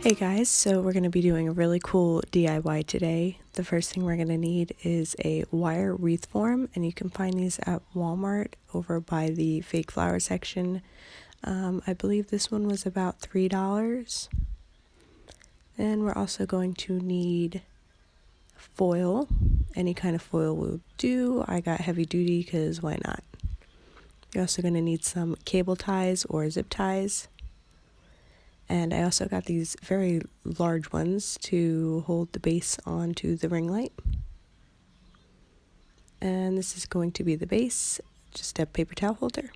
Hey guys, so we're going to be doing a really cool DIY today. The first thing we're going to need is a wire wreath form, and you can find these at Walmart over by the fake flower section. I believe this one was about $3. And we're also going to need foil. Any kind of foil will do. I got heavy duty because why not? You're also going to need some cable ties or zip ties. And I also got these very large ones to hold the base onto the ring light. And this is going to be the base, just a paper towel holder.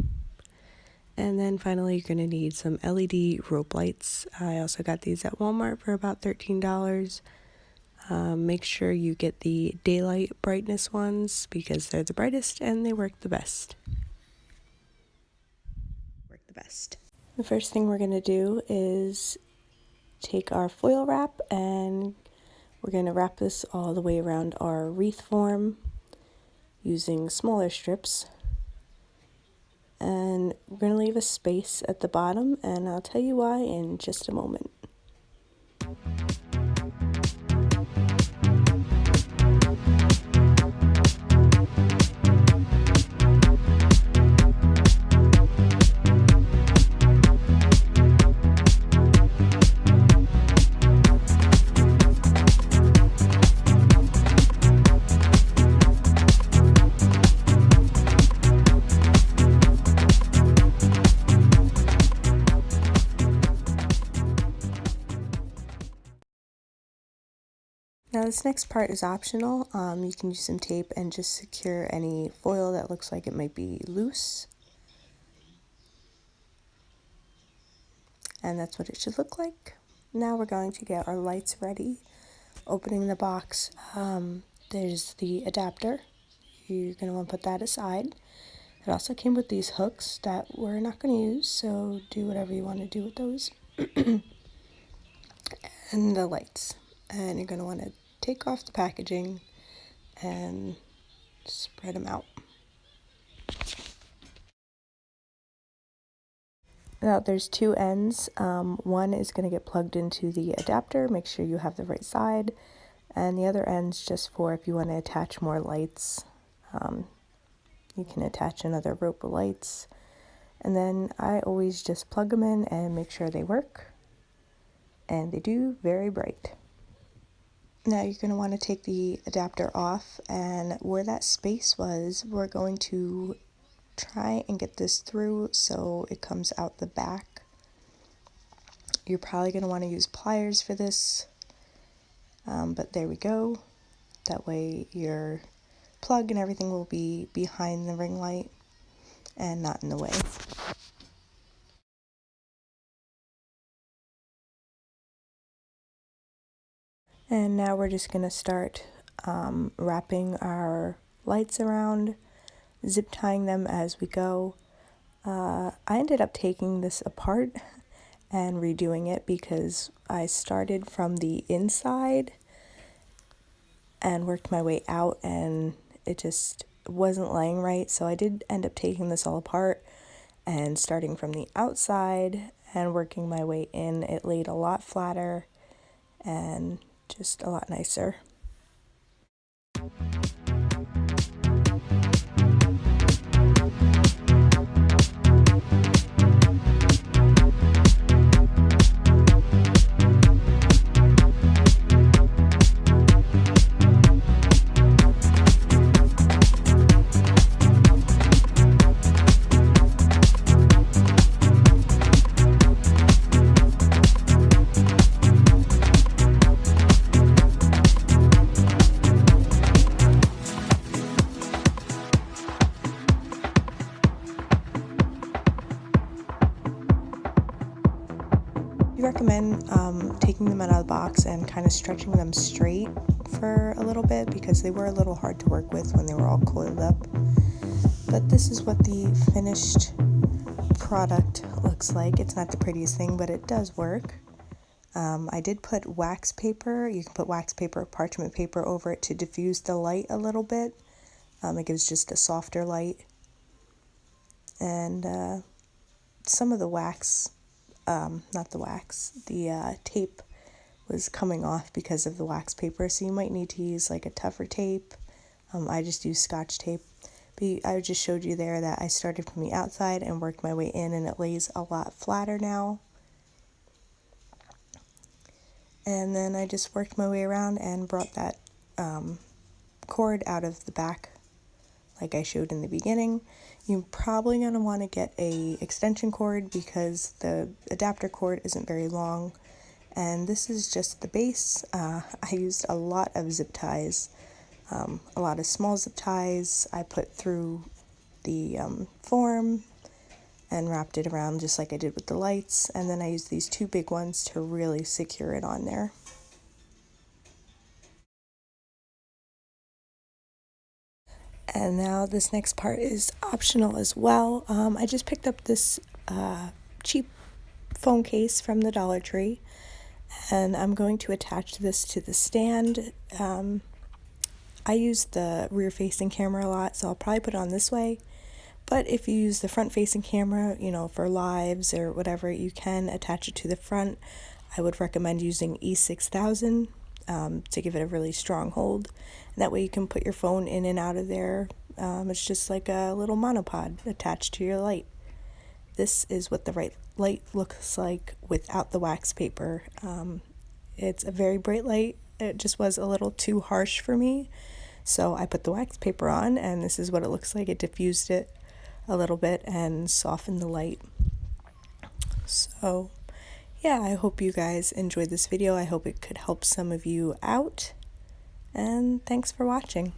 And then finally you're going to need some LED rope lights. I also got these at Walmart for about $13. Make sure you get the daylight brightness ones because they're the brightest and they work the best. The first thing we're going to do is take our foil wrap and we're going to wrap this all the way around our wreath form using smaller strips. And we're going to leave a space at the bottom, and I'll tell you why in just a moment. Now this next part is optional. You can use some tape and just secure any foil that looks like it might be loose. And that's what it should look like. Now we're going to get our lights ready. Opening the box, there's the adapter. You're going to want to put that aside. It also came with these hooks that we're not going to use, so do whatever you want to do with those. And the lights. And you're going to want to take off the packaging and spread them out. Now there's two ends. One is going to get plugged into the adapter. Make sure you have the right side. And the other end's just for if you want to attach more lights. You can attach another rope of lights. And then I always just plug them in and make sure they work. And they do, very bright. Now you're going to want to take the adapter off, and where that space was, we're going to try and get this through so it comes out the back. You're probably going to want to use pliers for this, but there we go. That way your plug and everything will be behind the ring light and not in the way. And now we're just going to start wrapping our lights around, zip tying them as we go. I ended up taking this apart and redoing it because I started from the inside and worked my way out and it just wasn't laying right. So I did end up taking this all apart and starting from the outside and working my way in. It laid a lot flatter and just a lot nicer. I recommend taking them out of the box and kind of stretching them straight for a little bit because they were a little hard to work with when they were all coiled up. But this is what the finished product looks like. It's not the prettiest thing, but it does work. I did put wax paper. You can put wax paper, parchment paper over it to diffuse the light a little bit. It gives just a softer light. And some of the wax, not the wax, the tape was coming off because of the wax paper, so you might need to use like a tougher tape. I just used Scotch tape. But I just showed you there that I started from the outside and worked my way in, and it lays a lot flatter now. And then I just worked my way around and brought that cord out of the back like I showed in the beginning. You're probably going to want to get a extension cord because the adapter cord isn't very long. And this is just the base. I used a lot of zip ties, a lot of small zip ties I put through the form and wrapped it around just like I did with the lights. And then I used these two big ones to really secure it on there. And now this next part is optional as well. I just picked up this cheap phone case from the Dollar Tree, and I'm going to attach this to the stand. I use the rear-facing camera a lot, so I'll probably put it on this way. But if you use the front-facing camera, you know, for lives or whatever, you can attach it to the front. I would recommend using E6000 to give it a really strong hold. And that way you can put your phone in and out of there. It's just like a little monopod attached to your light. This is what the right light looks like without the wax paper. It's a very bright light. It just was a little too harsh for me. So I put the wax paper on, and this is what it looks like. It diffused it a little bit and softened the light. So yeah, I hope you guys enjoyed this video. I hope it could help some of you out, and thanks for watching.